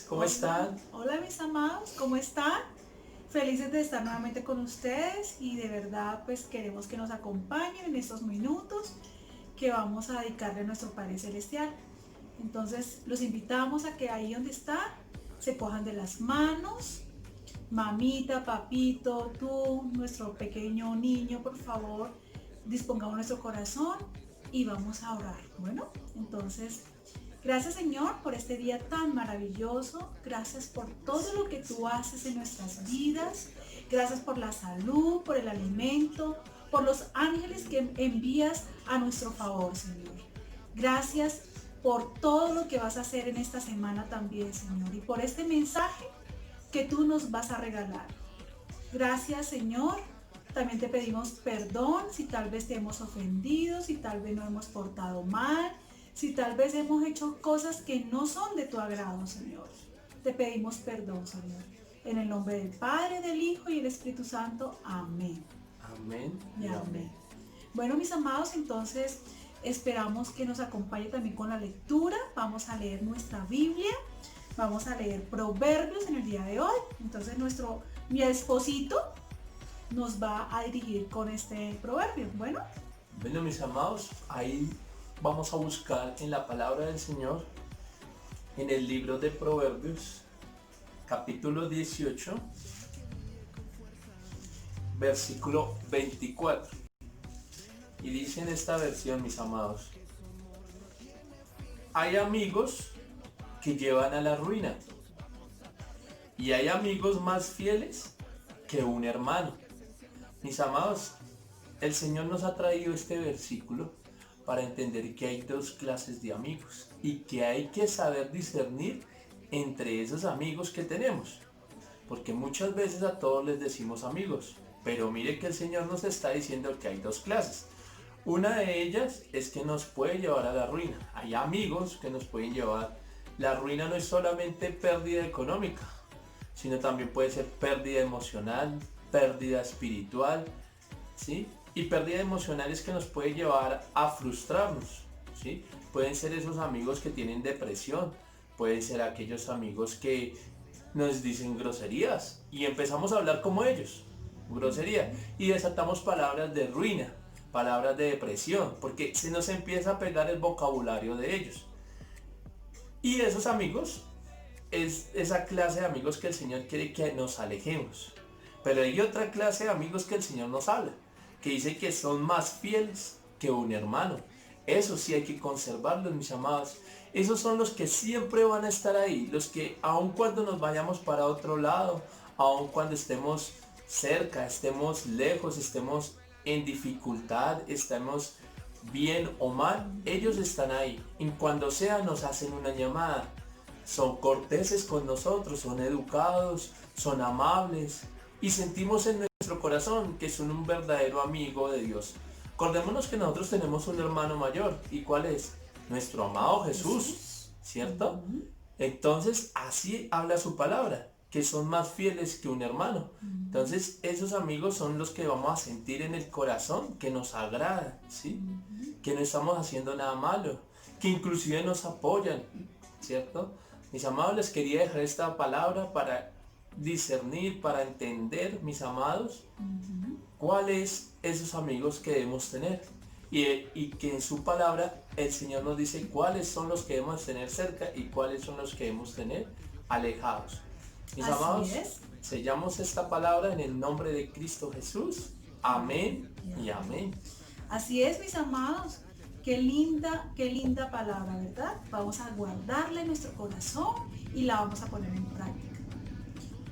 ¿Cómo están? Hola mis amados, ¿cómo están? Felices de estar nuevamente con ustedes y de verdad pues queremos que nos acompañen en estos minutos que vamos a dedicarle a nuestro Padre Celestial. Entonces los invitamos a que ahí donde están se cojan de las manos, mamita, papito, tú, nuestro pequeño niño, por favor, dispongamos nuestro corazón y vamos a orar. Bueno, entonces gracias Señor por este día tan maravilloso, gracias por todo lo que tú haces en nuestras vidas, gracias por la salud, por el alimento, por los ángeles que envías a nuestro favor, Señor. Gracias por todo lo que vas a hacer en esta semana también, Señor, y por este mensaje que tú nos vas a regalar. Gracias, Señor. También te pedimos perdón si tal vez te hemos ofendido, si tal vez nos hemos portado mal, si tal vez hemos hecho cosas que no son de tu agrado, Señor. Te pedimos perdón, Señor. En el nombre del Padre, del Hijo y del Espíritu Santo. Amén. Amén Y amén. Bueno, mis amados, entonces esperamos que nos acompañe también con la lectura. Vamos a leer nuestra Biblia. Vamos a leer Proverbios en el día de hoy. Entonces mi esposito nos va a dirigir con este proverbio. Bueno, mis amados, ahí vamos a buscar en la palabra del Señor, en el libro de Proverbios, capítulo 18, versículo 24. Y dice en esta versión, mis amados: hay amigos que llevan a la ruina, y hay amigos más fieles que un hermano. Mis amados, el Señor nos ha traído este versículo para entender que hay dos clases de amigos y que hay que saber discernir entre esos amigos que tenemos, porque muchas veces a todos les decimos amigos, pero mire que el Señor nos está diciendo que hay dos clases. Una de ellas es que nos puede llevar a la ruina. Hay amigos que nos pueden llevar. La ruina no es solamente pérdida económica, sino también puede ser pérdida emocional, pérdida espiritual, ¿sí? Y pérdida emocional es que nos puede llevar a frustrarnos, ¿sí? Pueden ser esos amigos que tienen depresión, pueden ser aquellos amigos que nos dicen groserías y empezamos a hablar como ellos, grosería, y desatamos palabras de ruina, palabras de depresión, porque se nos empieza a pegar el vocabulario de ellos. Y esos amigos es esa clase de amigos que el Señor quiere que nos alejemos. Pero hay otra clase de amigos que el Señor nos habla, que dice que son más fieles que un hermano. Eso sí hay que conservarlos, mis amados. Esos son los que siempre van a estar ahí, los que aun cuando nos vayamos para otro lado, aun cuando estemos cerca, estemos lejos, estemos en dificultad, estemos bien o mal, ellos están ahí. Y cuando sea nos hacen una llamada. Son corteses con nosotros, son educados, son amables. Y sentimos en nuestro corazón que son un verdadero amigo de Dios. Acordémonos que nosotros tenemos un hermano mayor. ¿Y cuál es? Nuestro amado Jesús, ¿cierto? Entonces así habla su palabra, que son más fieles que un hermano. Entonces esos amigos son los que vamos a sentir en el corazón, que nos agradan, ¿sí? Que no estamos haciendo nada malo, que inclusive nos apoyan, ¿cierto? Mis amados, les quería dejar esta palabra para discernir, para entender, mis amados, cuáles esos amigos que debemos tener, y que en su palabra el Señor nos dice cuáles son los que debemos tener cerca y cuáles son los que debemos tener alejados. Mis amados, sellamos esta palabra en el nombre de Cristo Jesús. Amén y amén. Así es, mis amados. Qué linda palabra, ¿verdad? Vamos a guardarla en nuestro corazón y la vamos a poner en práctica.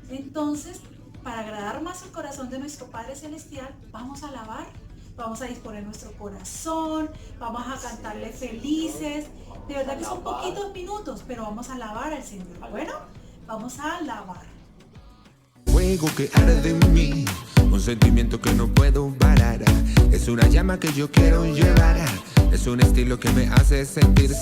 Entonces, para agradar más el corazón de nuestro Padre Celestial, vamos a alabar, vamos a disponer nuestro corazón, vamos a cantarle felices. De verdad que son poquitos minutos, pero vamos a alabar al Señor. Bueno, vamos a alabar. Fuego que arde en mí, un sentimiento que no puedo parar. Es una llama que yo quiero llevar. Es un estilo que me hace sentir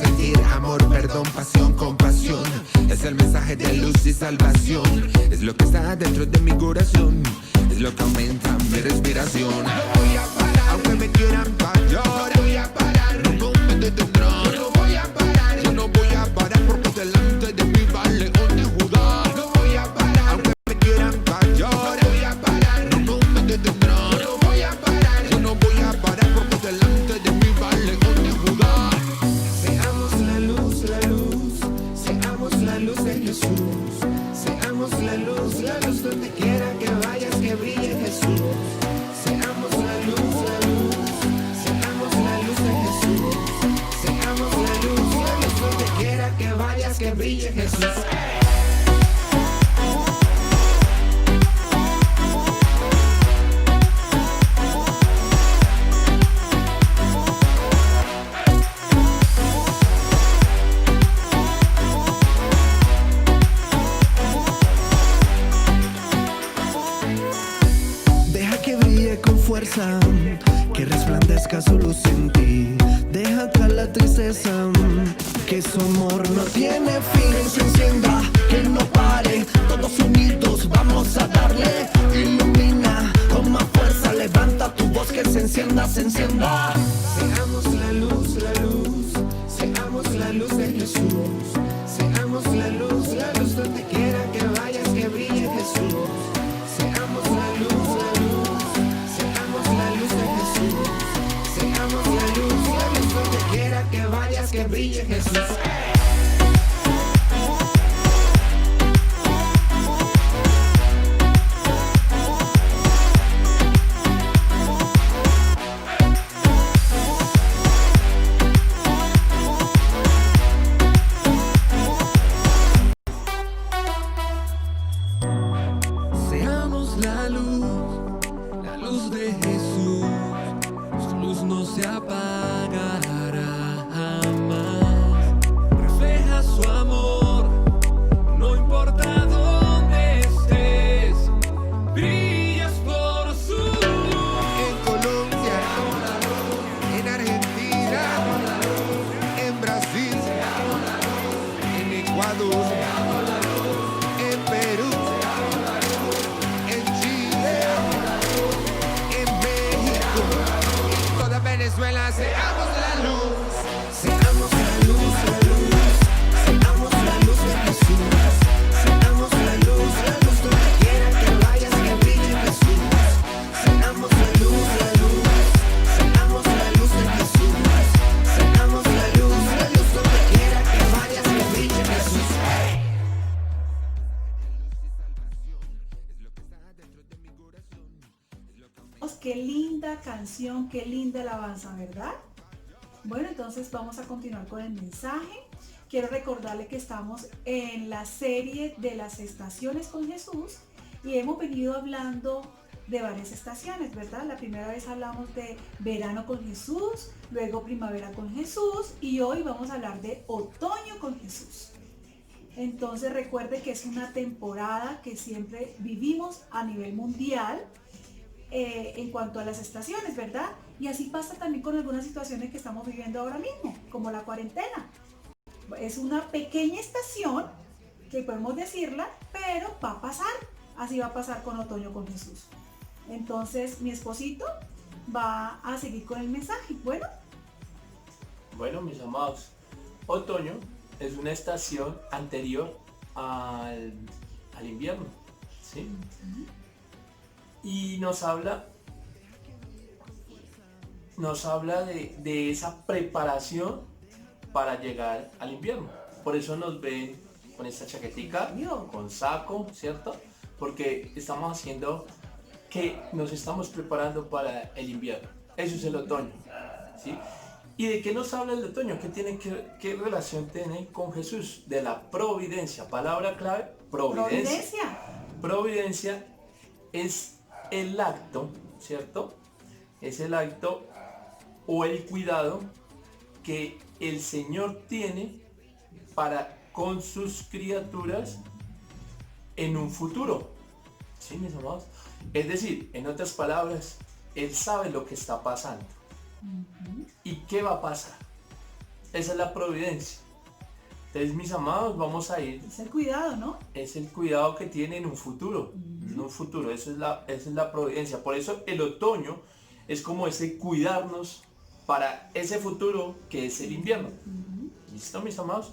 amor, perdón, pasión, compasión. Es el mensaje de luz y salvación. Es lo que está dentro de mi corazón. Es lo que aumenta mi respiración. No voy a parar, aunque me quieran parar. No voy a parar, nunca me detendrán. No voy a parar, yo no voy a parar. que brille Jesús. Deja que brille con fuerza, que resplandezca su luz en ti. Deja atrás la tristeza, que su amor no tiene fin. Que se encienda, que no pare, todos unidos vamos a darle. Ilumina con más fuerza, levanta tu voz, que se encienda, se encienda. Seamos la luz, seamos la luz de Jesús. Seamos la luz donde quiera que vayas, que brille Jesús. Seamos la luz, seamos la luz de Jesús. Seamos la luz donde quiera que vayas, que brille Jesús. Seamos la luz de Jesús, su luz no se apagará jamás. Refleja su amor, no importa dónde estés, brillas por su luz. En Colombia, en Argentina, en Brasil, en Ecuador, en Perú, en Chile, en México, en toda Venezuela. Seamos la luz, seamos la luz, seamos la luz de Jesús. Seamos la luz donde quiera que vayas, que brille Jesús. Seamos la luz, seamos la luz de Jesús. Seamos la luz donde quiera que vayas, que brille Jesús. Qué linda canción, qué linda alabanza, ¿verdad? Bueno, entonces vamos a continuar con el mensaje. Quiero recordarle que estamos en la serie de las estaciones con Jesús y hemos venido hablando de varias estaciones, ¿verdad? La primera vez hablamos de verano con Jesús, luego primavera con Jesús y hoy vamos a hablar de otoño con Jesús. Entonces recuerde que es una temporada que siempre vivimos a nivel mundial en cuanto a las estaciones, ¿verdad? Y así pasa también con algunas situaciones que estamos viviendo ahora mismo, como la cuarentena. Es una pequeña estación, que podemos decirla, pero va a pasar. Así va a pasar con otoño con Jesús. Entonces, mi esposito va a seguir con el mensaje. Bueno, mis amados, otoño es una estación anterior al invierno, ¿sí? Y nos habla de esa preparación para llegar al invierno. Por eso nos ven con esta chaquetica, con saco, ¿cierto? Porque estamos haciendo que nos estamos preparando para el invierno. Eso es el otoño, ¿sí? ¿Y de qué nos habla el otoño? ¿Qué relación tiene con Jesús? De la providencia. Palabra clave, providencia. Providencia es el acto, ¿cierto? Es el acto o el cuidado que el Señor tiene para con sus criaturas en un futuro. ¿Sí, mis amados? Es decir, en otras palabras, Él sabe lo que está pasando. ¿Y qué va a pasar? Esa es la providencia. Entonces, mis amados, vamos a ir. Es el cuidado, ¿no? Es el cuidado que tiene en un futuro. En un futuro, esa es la providencia. Por eso el otoño es como ese cuidarnos para ese futuro que es el invierno. ¿Listo, mis amados?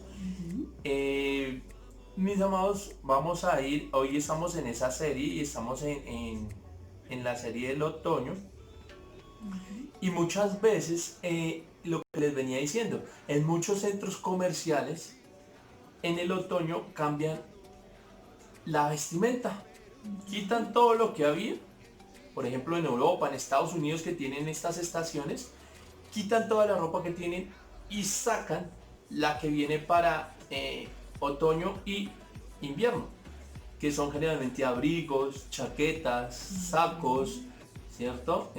Mis amados, vamos a ir, hoy estamos en esa serie y estamos en la serie del otoño. Y muchas veces, lo que les venía diciendo, en muchos centros comerciales, en el otoño cambian la vestimenta. Quitan todo lo que había, por ejemplo en Europa, en Estados Unidos, que tienen estas estaciones, quitan toda la ropa que tienen y sacan la que viene para otoño y invierno, que son generalmente abrigos, chaquetas, sacos, ¿cierto?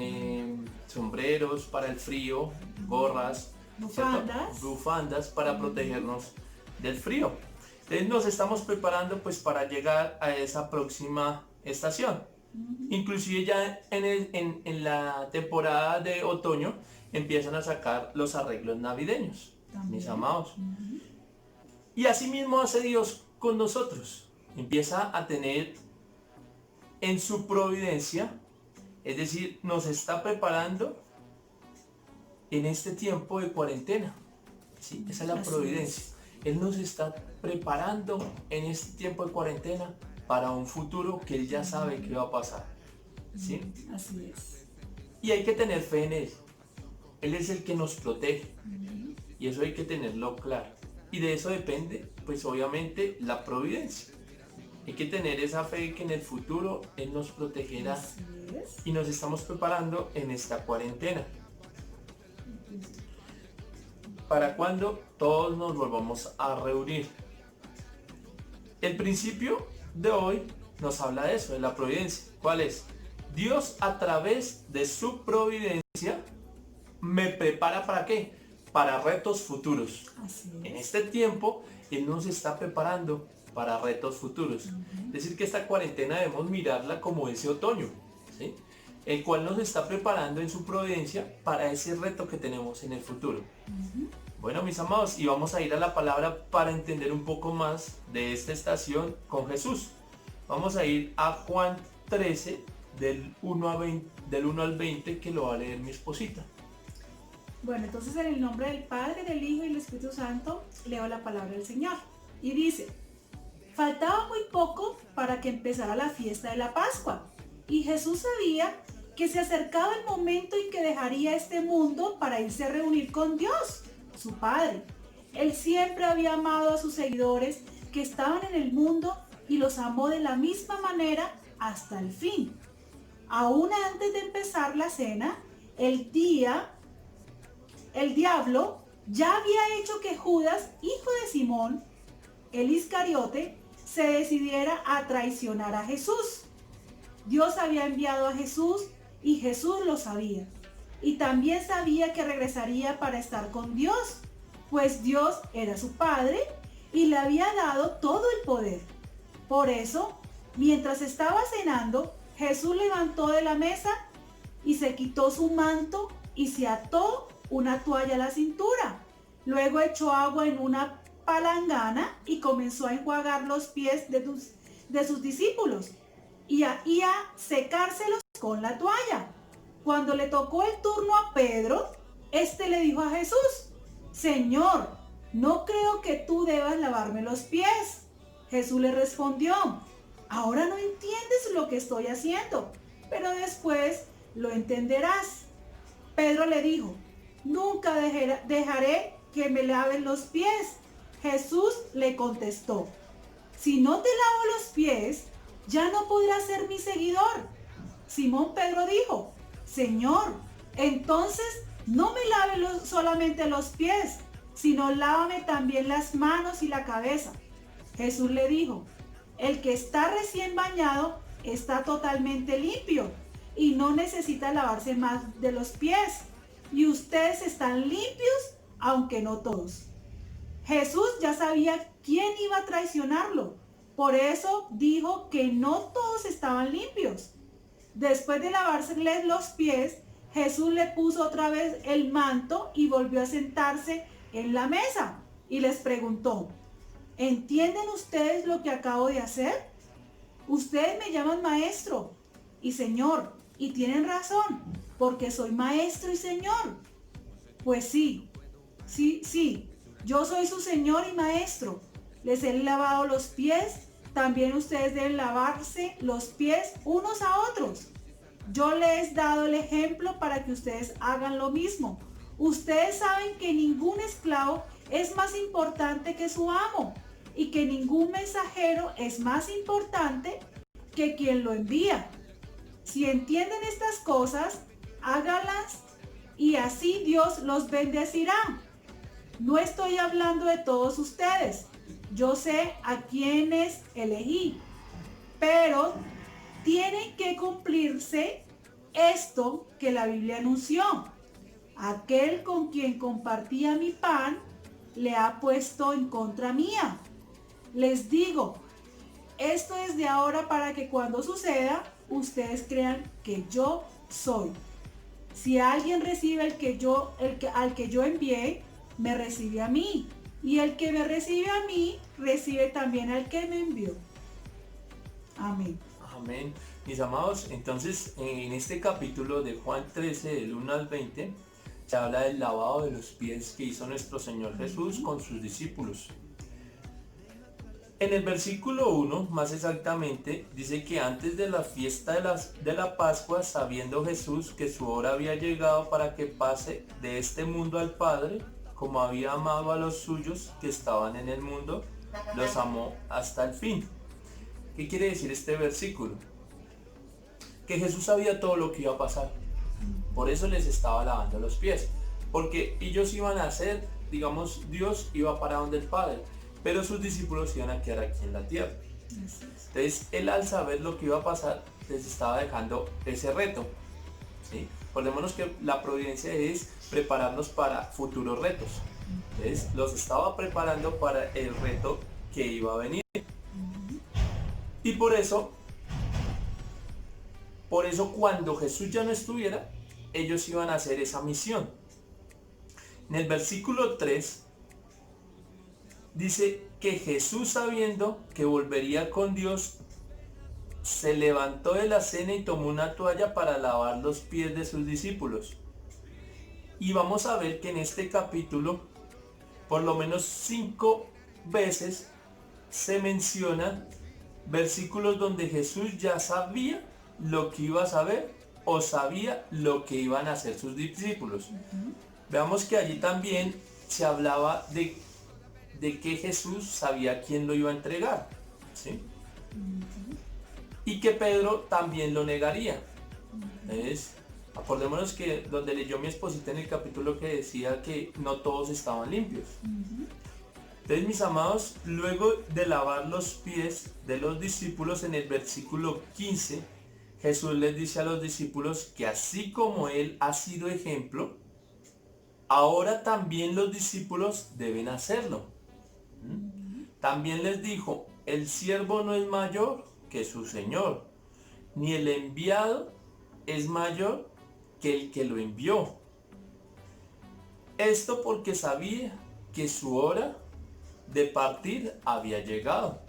Sombreros para el frío, gorras, Bufandas. bufandas para protegernos del frío. Entonces nos estamos preparando pues para llegar a esa próxima estación. Inclusive ya en la temporada de otoño empiezan a sacar los arreglos navideños, mis amados. Y así mismo hace Dios con nosotros. Empieza a tener en su providencia, es decir, nos está preparando en este tiempo de cuarentena. ¿Sí? Esa es la providencia. Él nos está preparando en este tiempo de cuarentena para un futuro que Él ya sabe que va a pasar. ¿Sí? Así es. Y hay que tener fe en Él. Él es el que nos protege. Y eso hay que tenerlo claro. Y de eso depende, pues obviamente, la providencia. Hay que tener esa fe que en el futuro Él nos protegerá. Así es. Y nos estamos preparando en esta cuarentena. Para cuando todos nos volvamos a reunir. El principio de hoy nos habla de eso, de la providencia. ¿Cuál es? Dios a través de su providencia me prepara ¿para qué? Para retos futuros. Así En es. este tiempo Él nos está preparando para retos futuros. Es decir, que esta cuarentena debemos mirarla como ese otoño, ¿sí? El cual nos está preparando en su providencia para ese reto que tenemos en el futuro. Bueno, mis amados, y vamos a ir a la palabra para entender un poco más de esta estación con Jesús. Vamos a ir a Juan 13, del 1 al 20, que lo va a leer mi esposita. Bueno, entonces en el nombre del Padre, del Hijo y del Espíritu Santo, leo la palabra del Señor. Y dice: faltaba muy poco para que empezara la fiesta de la Pascua. Y Jesús sabía que se acercaba el momento en que dejaría este mundo para irse a reunir con Dios, su Padre. Él siempre había amado a sus seguidores que estaban en el mundo y los amó de la misma manera hasta el fin. Aún antes de empezar la cena, el diablo ya había hecho que Judas, hijo de Simón, el Iscariote, se decidiera a traicionar a Jesús. Dios había enviado a Jesús y Jesús lo sabía. Y también sabía que regresaría para estar con Dios, pues Dios era su Padre y le había dado todo el poder. Por eso, mientras estaba cenando, Jesús levantó de la mesa y se quitó su manto y se ató una toalla a la cintura. Luego echó agua en una palangana y comenzó a enjuagar los pies de sus discípulos y a secárselos con la toalla. Cuando le tocó el turno a Pedro, este le dijo a Jesús: Señor, no creo que tú debas lavarme los pies. Jesús le respondió: ahora no entiendes lo que estoy haciendo, pero después lo entenderás. Pedro le dijo: nunca dejaré que me laven los pies. Jesús le contestó: si no te lavo los pies, ya no podrás ser mi seguidor. Simón Pedro dijo: Señor, entonces no me lave solamente los pies, sino lávame también las manos y la cabeza. Jesús le dijo: el que está recién bañado está totalmente limpio y no necesita lavarse más de los pies. Y ustedes están limpios, aunque no todos. Jesús ya sabía quién iba a traicionarlo. Por eso dijo que no todos estaban limpios. Después de lavárseles los pies, Jesús le puso otra vez el manto y volvió a sentarse en la mesa. Y les preguntó: ¿entienden ustedes lo que acabo de hacer? Ustedes me llaman maestro y señor, y tienen razón, porque soy maestro y señor. Pues sí, yo soy su señor y maestro. Les he lavado los pies, también ustedes deben lavarse los pies unos a otros. Yo les he dado el ejemplo para que ustedes hagan lo mismo. Ustedes saben que ningún esclavo es más importante que su amo y que ningún mensajero es más importante que quien lo envía. Si entienden estas cosas, háganlas y así Dios los bendecirá. No estoy hablando de todos ustedes, Yo sé a quienes elegí, pero tiene que cumplirse esto que la Biblia anunció. Aquel con quien compartía mi pan le ha puesto en contra mía. Les digo, esto es de ahora para que cuando suceda, ustedes crean que yo soy. Si alguien recibe al que yo envié, me recibe a mí. Y el que me recibe a mí, recibe también al que me envió. Amén. Amén. Mis amados, entonces en este capítulo de Juan 13, del 1 al 20, se habla del lavado de los pies que hizo nuestro Señor Jesús con sus discípulos. En el versículo 1, más exactamente, dice que antes de la fiesta de la Pascua, sabiendo Jesús que su hora había llegado para que pase de este mundo al Padre, como había amado a los suyos que estaban en el mundo, los amó hasta el fin. ¿Qué quiere decir este versículo? Que Jesús sabía todo lo que iba a pasar. Por eso les estaba lavando los pies. Porque ellos iban a hacer, digamos, Dios iba para donde el Padre, pero sus discípulos iban a quedar aquí en la tierra. Entonces, él al saber lo que iba a pasar, les estaba dejando ese reto. ¿Sí? Acordémonos que la providencia es prepararnos para futuros retos. Entonces, los estaba preparando para el reto que iba a venir. Y por eso cuando Jesús ya no estuviera, ellos iban a hacer esa misión. En el versículo 3 dice que Jesús, sabiendo que volvería con Dios, se levantó de la cena y tomó una toalla para lavar los pies de sus discípulos. Y vamos a ver que en este capítulo, por lo menos 5 veces se menciona versículos donde Jesús ya sabía lo que iba a saber o sabía lo que iban a hacer sus discípulos. Veamos que allí también se hablaba de que Jesús sabía quién lo iba a entregar, ¿sí? Y que Pedro también lo negaría. Entonces, acordémonos que donde leyó mi esposita en el capítulo que decía que no todos estaban limpios. Entonces, mis amados, luego de lavar los pies de los discípulos, en el versículo 15, Jesús les dice a los discípulos que así como Él ha sido ejemplo, ahora también los discípulos deben hacerlo. También les dijo, el siervo no es mayor que su Señor, ni el enviado es mayor que el que lo envió. Esto porque sabía que su hora de partir había llegado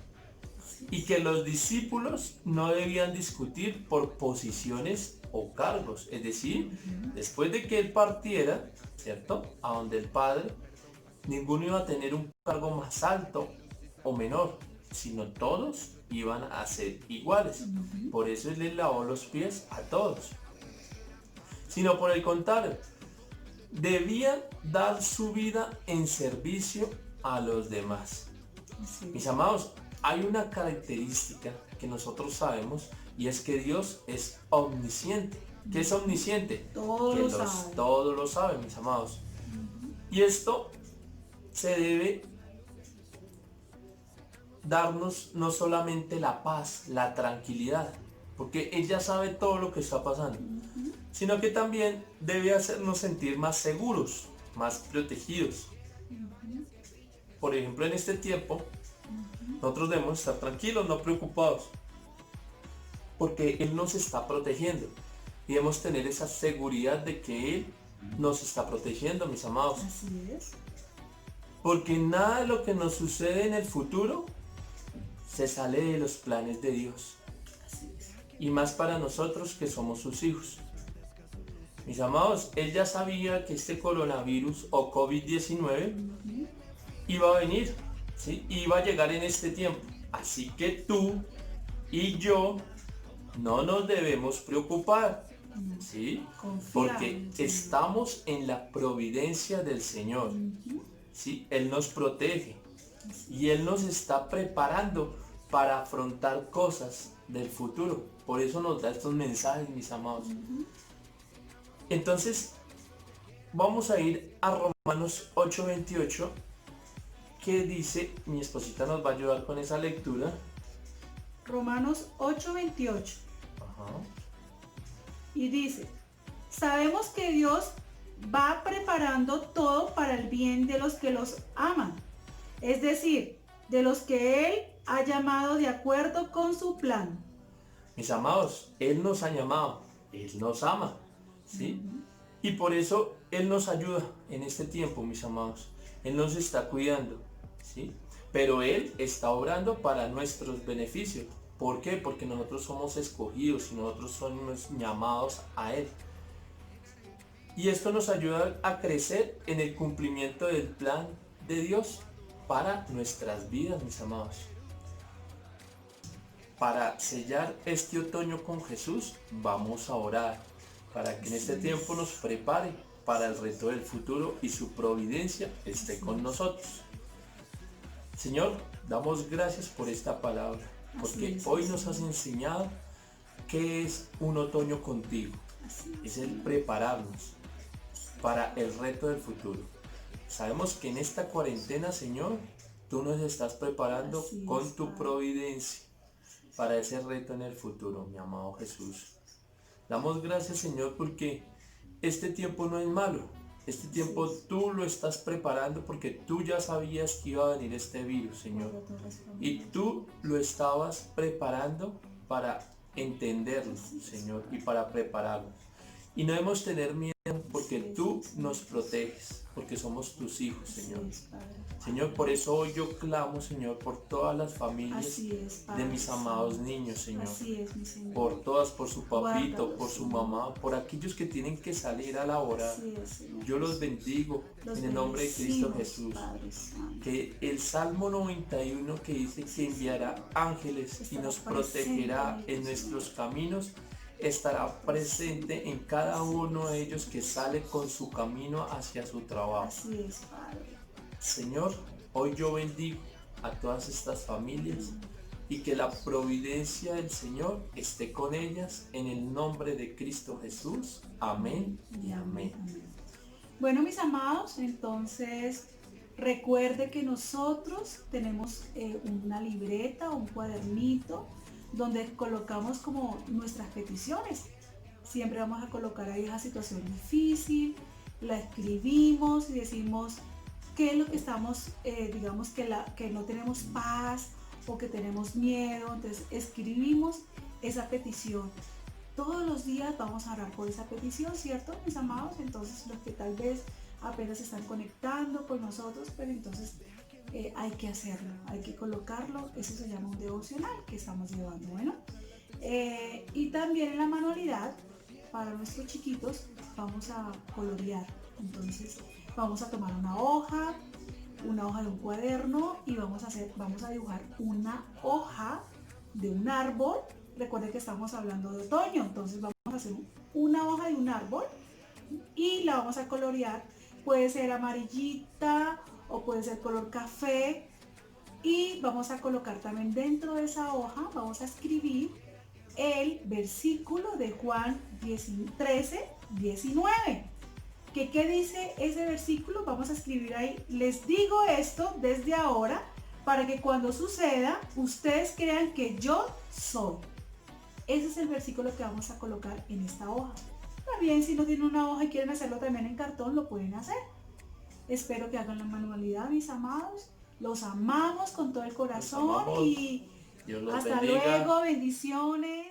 y que los discípulos no debían discutir por posiciones o cargos, es decir, después de que él partiera, ¿cierto?, a donde el Padre, ninguno iba a tener un cargo más alto o menor, sino todos iban a ser iguales. Por eso él les lavó los pies a todos, sino por el contrario, debían dar su vida en servicio a los demás. Mis amados, hay una característica que nosotros sabemos y es que Dios es omnisciente. ¿Qué es omnisciente? Todo lo sabe, mis amados. Y esto se debe darnos no solamente la paz, la tranquilidad, porque Él ya sabe todo lo que está pasando, sino que también debe hacernos sentir más seguros, más protegidos. Por ejemplo, en este tiempo, nosotros debemos estar tranquilos, no preocupados, porque Él nos está protegiendo. Y debemos tener esa seguridad de que Él nos está protegiendo, mis amados. Así es. Porque nada de lo que nos sucede en el futuro se sale de los planes de Dios. Así es. Y más para nosotros que somos sus hijos. Mis amados, Él ya sabía que este coronavirus o COVID-19 iba a venir, ¿sí? Iba a llegar en este tiempo. Así que tú y yo no nos debemos preocupar, ¿sí? Porque estamos en la providencia del Señor, ¿sí? Él nos protege y Él nos está preparando para afrontar cosas del futuro. Por eso nos da estos mensajes, mis amados. Entonces, vamos a ir a Romanos 8:28, que dice, mi esposita nos va a ayudar con esa lectura. Romanos 8:28. Ajá. Y dice, sabemos que Dios va preparando todo para el bien de los que los aman, es decir, de los que Él ha llamado de acuerdo con su plan. Mis amados, Él nos ha llamado, Él nos ama, ¿sí? Y por eso Él nos ayuda en este tiempo, mis amados. Él nos está cuidando, ¿sí? Pero Él está obrando para nuestros beneficios. ¿Por qué? Porque nosotros somos escogidos y nosotros somos llamados a Él. Y esto nos ayuda a crecer en el cumplimiento del plan de Dios para nuestras vidas, mis amados. Para sellar este otoño con Jesús, vamos a orar para que en este tiempo nos prepare para el reto del futuro y su providencia esté con nosotros. Señor, damos gracias por esta palabra, porque hoy nos has enseñado qué es un otoño contigo. Es el prepararnos para el reto del futuro. Sabemos que en esta cuarentena, Señor, tú nos estás preparando con tu providencia para ese reto en el futuro, mi amado Jesús. Damos gracias, Señor, porque este tiempo no es malo. Este tiempo tú lo estás preparando porque tú ya sabías que iba a venir este virus, Señor. Y tú lo estabas preparando para entenderlo, Señor, y para prepararlo. Y no debemos tener miedo porque tú nos proteges, porque somos tus hijos, Señor. Señor, por eso hoy yo clamo, Señor, por todas las familias de mis amados niños, Señor. Por todas, por su papito, por su mamá, por aquellos que tienen que salir a laborar. Yo los bendigo en el nombre de Cristo Jesús. Que el Salmo 91 que dice que enviará ángeles y nos protegerá en nuestros caminos, estará presente en cada uno de ellos que sale con su camino hacia su trabajo. Así es, Padre. Señor, hoy yo bendigo a todas estas familias y que la providencia del Señor esté con ellas en el nombre de Cristo Jesús. Amén y amén. Bueno, mis amados, entonces recuerde que nosotros tenemos una libreta, un cuadernito donde colocamos como nuestras peticiones. Siempre vamos a colocar ahí esa situación difícil, la escribimos y decimos qué es lo que estamos, digamos que no tenemos paz o que tenemos miedo. Entonces escribimos esa petición. Todos los días vamos a orar por esa petición, ¿cierto, mis amados? Entonces los que tal vez apenas se están conectando con nosotros, pero entonces hay que hacerlo, hay que colocarlo. Eso se llama un devocional que estamos llevando, bueno. Y también en la manualidad, para nuestros chiquitos, vamos a colorear. Entonces vamos a tomar una hoja de un cuaderno y vamos a dibujar una hoja de un árbol. Recuerden que estamos hablando de otoño, entonces vamos a hacer una hoja de un árbol y la vamos a colorear. Puede ser amarillita o puede ser color café, y vamos a colocar también dentro de esa hoja, vamos a escribir el versículo de Juan 13:19. ¿Qué dice ese versículo? Vamos a escribir ahí: les digo esto desde ahora para que cuando suceda ustedes crean que yo soy. Ese es el versículo que vamos a colocar en esta hoja. También si no tienen una hoja y quieren hacerlo también en cartón, lo pueden hacer. Espero que hagan la manualidad, mis amados. Los amamos con todo el corazón y Dios los hasta bendiga. luego, bendiciones.